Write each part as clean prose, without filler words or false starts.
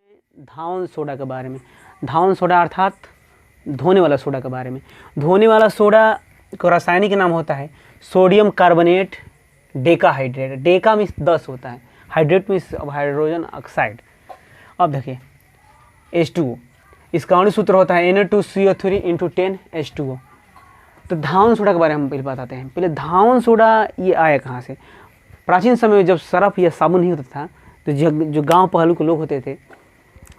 धावन soda के बारे में। धावन सोडा अर्थात धोने वाला सोडा के बारे में। धोने वाला सोडा का रासायनिक नाम होता है sodium carbonate decahydrate. Deka means 10 होता है, हाइड्रेट मीन्स हाइड्रोजन ऑक्साइड। अब देखिए H2O, इसका अणु सूत्र होता है Na2CO3 × 10H2O। तो धावन सोडा के बारे में हम पहले बताते हैं। पहले धावन सोडा ये आया कहाँ से? प्राचीन समय में जब सरफ या साबुन नहीं होता था तो जो गांव पहलू के लोग होते थे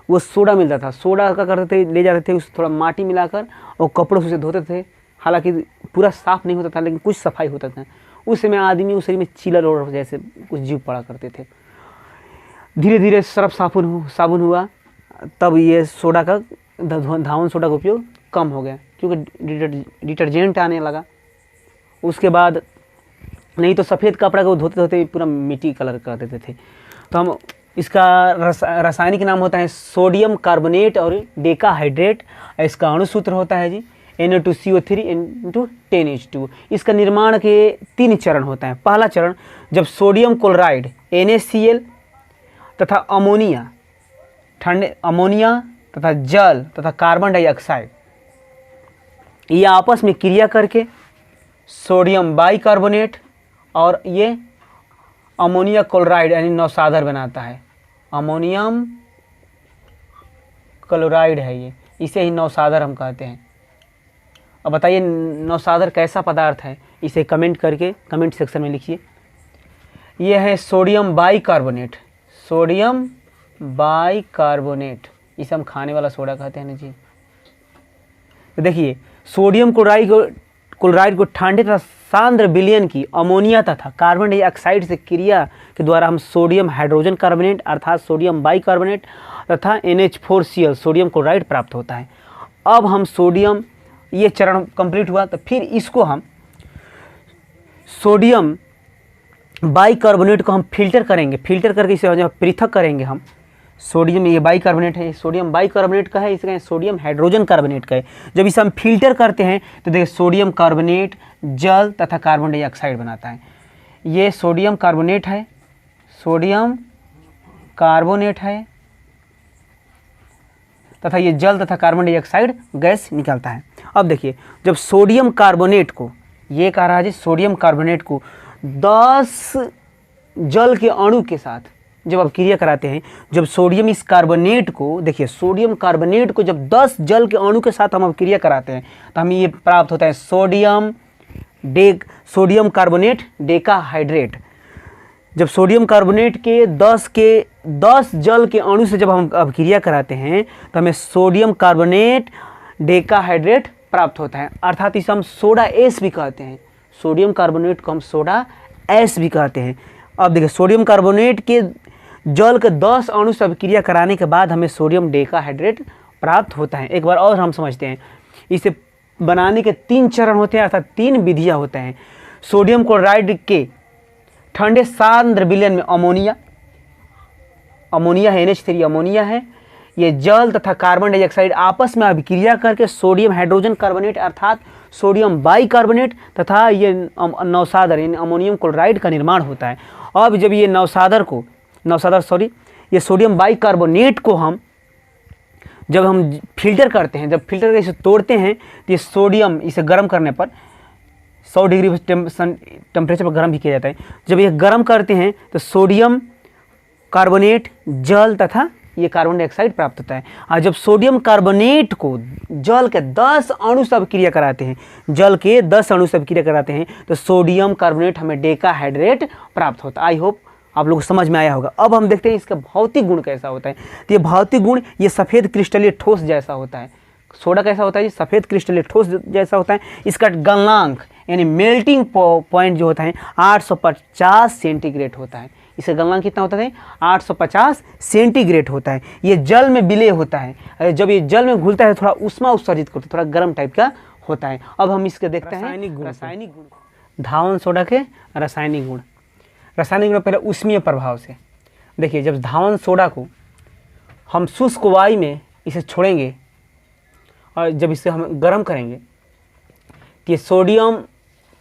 वो सोडा मिलता था। सोडा का करते थे, ले जाते थे, उस थोड़ा माटी मिलाकर और कपड़ों से धोते थे। हालांकि पूरा साफ़ नहीं होता था लेकिन कुछ सफाई होता था। उस समय आदमी उस शरीर में चीलर और जैसे कुछ जीव पड़ा करते थे। धीरे धीरे सरफ साबुन हुआ, तब ये सोडा का धावन सोडा का उपयोग कम हो गया क्योंकि डिटर्जेंट आने लगा। उसके बाद नहीं तो सफ़ेद कपड़ा को धोते धोते पूरा मिट्टी कलर कर देते थे। तो हम इसका रासायनिक नाम होता है सोडियम कार्बोनेट और डेकाहाइड्रेट। इसका अणु सूत्र होता है जी Na2CO3 × 10H2। इसका निर्माण के 3 चरण होता है। पहला चरण जब सोडियम क्लोराइड NaCl तथा अमोनिया तथा जल तथा कार्बन डाइऑक्साइड ये आपस में क्रिया करके सोडियम बाइकार्बोनेट और ये अमोनिया क्लोराइड यानी नौसादर बनाता है। अमोनियम क्लोराइड है ये, इसे ही नौसादर हम कहते हैं। अब बताइए नौसादर कैसा पदार्थ है, इसे कमेंट करके कमेंट सेक्शन में लिखिए। ये है सोडियम बाइकार्बोनेट। सोडियम बाइकार्बोनेट इसे हम खाने वाला सोडा कहते हैं ना जी। तो देखिए सोडियम क्लोराइड को ठंडे तथा सांद्र विलयन की अमोनिया तथा कार्बन डाइऑक्साइड से क्रिया के द्वारा हम सोडियम हाइड्रोजन कार्बोनेट अर्थात सोडियम बाइकार्बोनेट तथा NH4Cl सोडियम क्लोराइड प्राप्त होता है। अब हम सोडियम ये चरण कंप्लीट हुआ तो फिर इसको हम सोडियम बाइकार्बोनेट को हम फिल्टर करेंगे। फिल्टर करके इसे पृथक करेंगे हम। सोडियम ये बाइकार्बोनेट है, सोडियम बाइकार्बोनेट का है, इसका सोडियम हाइड्रोजन कार्बोनेट का है। जब इसे हम फिल्टर करते हैं तो देखिए सोडियम कार्बोनेट जल तथा कार्बन डाइऑक्साइड बनाता है। ये सोडियम कार्बोनेट है, सोडियम कार्बोनेट है तथा ये जल तथा कार्बन डाइऑक्साइड गैस निकलता है। अब देखिए जब सोडियम कार्बोनेट को, ये कह रहा है जी सोडियम कार्बोनेट को 10 जल के अणु के साथ जब आप क्रिया कराते हैं, जब सोडियम इस कार्बोनेट को, देखिए सोडियम कार्बोनेट को जब 10 जल के अणु के साथ हम अब क्रिया कराते हैं तो हमें ये प्राप्त होता है सोडियम कार्बोनेट डेकाहाइड्रेट। जब सोडियम कार्बोनेट के 10 जल के अणु से जब हम अब क्रिया कराते हैं तो हमें सोडियम कार्बोनेट डेकाहाइड्रेट प्राप्त होता है, अर्थात इसे हम सोडा एस भी कहते हैं। सोडियम कार्बोनेट को हम सोडा एस भी कहते हैं। अब देखिए सोडियम कार्बोनेट के जल के 10 अणु से क्रिया कराने के बाद हमें सोडियम डेकाहाइड्रेट प्राप्त होता है। एक बार और हम समझते हैं, इसे बनाने के 3 चरण होते हैं अर्थात 3 विधियां होते हैं। सोडियम क्लोराइड के ठंडे सांद्र विलयन में अमोनिया है, NH3 अमोनिया है, ये जल तथा कार्बन डाइऑक्साइड आपस में अभिक्रिया करके सोडियम हाइड्रोजन कार्बोनेट अर्थात सोडियम बाइकार्बोनेट तथा ये नौसादर यानी अमोनियम क्लोराइड का निर्माण होता है। अब जब ये ये सोडियम बाइकार्बोनेट को हम जब हम फिल्टर करते हैं, जब फिल्टर करके इसे तोड़ते हैं तो ये सोडियम इसे गर्म करने पर 100 डिग्री टेम्परेचर पर गर्म भी किया जाता है। जब ये गर्म करते हैं तो सोडियम कार्बोनेट जल तथा ये कार्बन डाइऑक्साइड प्राप्त होता है। और जब सोडियम कार्बोनेट को जल के 10 अणु से क्रिया कराते हैं, तो सोडियम कार्बोनेट हमें डेकाहाइड्रेट प्राप्त होता है। आई होप आप लोग को समझ में आया होगा। अब हम देखते हैं इसका भौतिक गुण कैसा होता है। तो ये भौतिक गुण ये सफ़ेद क्रिस्टलीय ठोस जैसा होता है। सोडा कैसा होता है जी? सफ़ेद क्रिस्टलीय ठोस जैसा होता है। इसका गलनांक यानी मेल्टिंग पॉइंट जो होता है 850 सेंटीग्रेड होता है। इसका गलनांक कितना होता है? 850 सेंटीग्रेड होता है। ये जल में विलय होता है। जब ये जल में घुलता है थोड़ा उष्मा उत्सर्जित करता है, थोड़ा गर्म टाइप का होता है। अब हम इसके देखते हैं रासायनिक गुण। धावन सोडा के रासायनिक गुण पहले ऊष्मीय प्रभाव से। देखिए जब धावन सोडा को हम शुष्क वायु में इसे छोड़ेंगे और जब इसे हम गर्म करेंगे तो ये सोडियम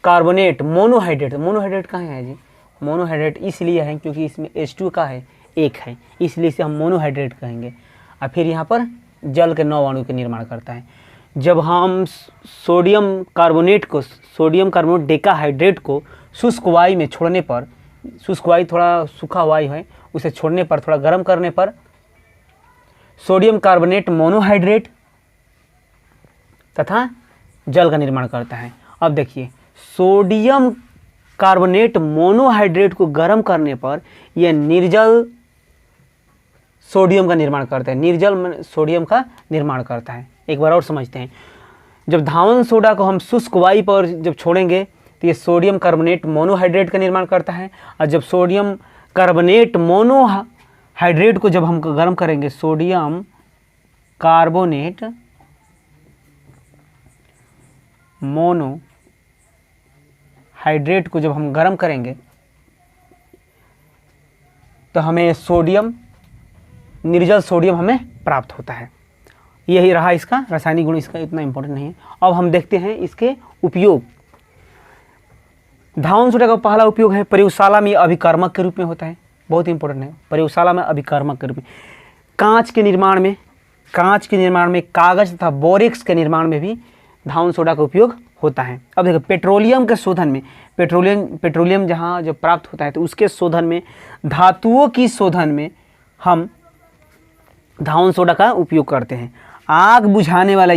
कार्बोनेट मोनोहाइड्रेट कहाँ है जी? मोनोहाइड्रेट इसलिए है क्योंकि इसमें H2 का है, एक है, इसलिए इसे हम मोनोहाइड्रेट कहेंगे। और फिर यहाँ पर जल के 9 अणु के निर्माण करता है। जब हम सोडियम कार्बोनेट डेकाहाइड्रेट को शुष्क वायु में छोड़ने पर, शुष्क वायु थोड़ा सूखा वायु है, उसे छोड़ने पर, थोड़ा गर्म करने पर सोडियम कार्बोनेट मोनोहाइड्रेट तथा जल का निर्माण करता है। अब देखिए, सोडियम कार्बोनेट मोनोहाइड्रेट को गर्म करने पर यह निर्जल सोडियम का निर्माण करता है, निर्जल सोडियम का निर्माण करता है। एक बार और समझते हैं, जब धावन सोडा को हम शुष्क वायु पर जब छोड़ेंगे तो ये सोडियम कार्बोनेट मोनोहाइड्रेट का निर्माण करता है, और जब सोडियम कार्बोनेट मोनोहाइड्रेट को जब हम गर्म करेंगे, सोडियम कार्बोनेट मोनोहाइड्रेट को जब हम गर्म करेंगे तो हमें सोडियम, निर्जल सोडियम हमें प्राप्त होता है। यही रहा इसका रासायनिक गुण, इसका इतना इंपॉर्टेंट नहीं है। अब हम देखते हैं इसके उपयोग। धावन सोडा का पहला उपयोग है प्रयोगशाला में अभिकारमक के रूप में होता है, बहुत इंपॉर्टेंट है। प्रयोगशाला में अभिकारमक के रूप में कांच के निर्माण में, कागज तथा बोरेक्स के निर्माण में भी धावन सोडा का उपयोग होता है। अब देखो, पेट्रोलियम के शोधन में, पेट्रोलियम जहाँ जब प्राप्त होता है तो उसके शोधन में, धातुओं की शोधन में हम धावन सोडा का उपयोग करते हैं। आग बुझाने वाले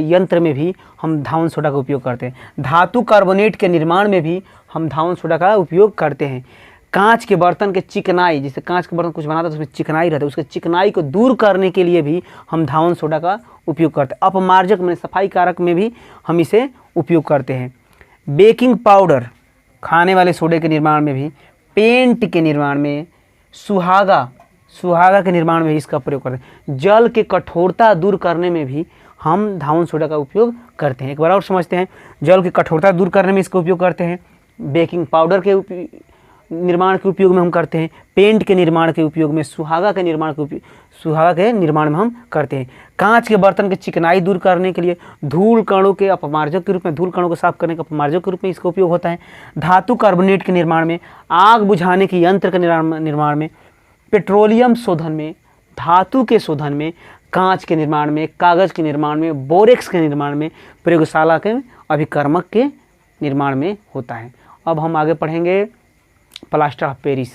यंत्र में भी हम धावन सोडा का उपयोग करते हैं। धातु कार्बोनेट के निर्माण में भी हम धावन सोडा का उपयोग करते हैं। कांच के बर्तन के चिकनाई, जैसे कांच के बर्तन कुछ बनाता है तो उसमें चिकनाई रहता है, उसके चिकनाई को दूर करने के लिए भी हम धावन सोडा का उपयोग करते हैं। अपमार्जक में, सफाई कारक में भी हम इसे उपयोग करते हैं। बेकिंग पाउडर, खाने वाले सोडे के निर्माण में भी, पेंट के निर्माण में, सुहागा के निर्माण में भी इसका प्रयोग करते हैं। जल के कठोरता दूर करने में भी हम धावन सोडा का उपयोग करते हैं। एक बार और समझते हैं, जल की कठोरता दूर करने में इसका उपयोग करते हैं, बेकिंग पाउडर के निर्माण के उपयोग में हम करते हैं, पेंट के निर्माण के उपयोग में, सुहागा के निर्माण में हम करते हैं। कांच के बर्तन के चिकनाई दूर करने के लिए, धूल कणों के अपमार्जक के रूप में, धूल कणों को साफ करने के अपमार्जक के रूप में इसका उपयोग होता है। धातु कार्बोनेट के निर्माण में, आग बुझाने के यंत्र के निर्माण में, पेट्रोलियम शोधन में, धातु के शोधन में, कांच के निर्माण में, कागज के निर्माण में, बोरेक्स के निर्माण में, प्रयोगशाला के अभिकर्मक के निर्माण में होता है। अब हम आगे पढ़ेंगे प्लास्टर ऑफ पेरिस।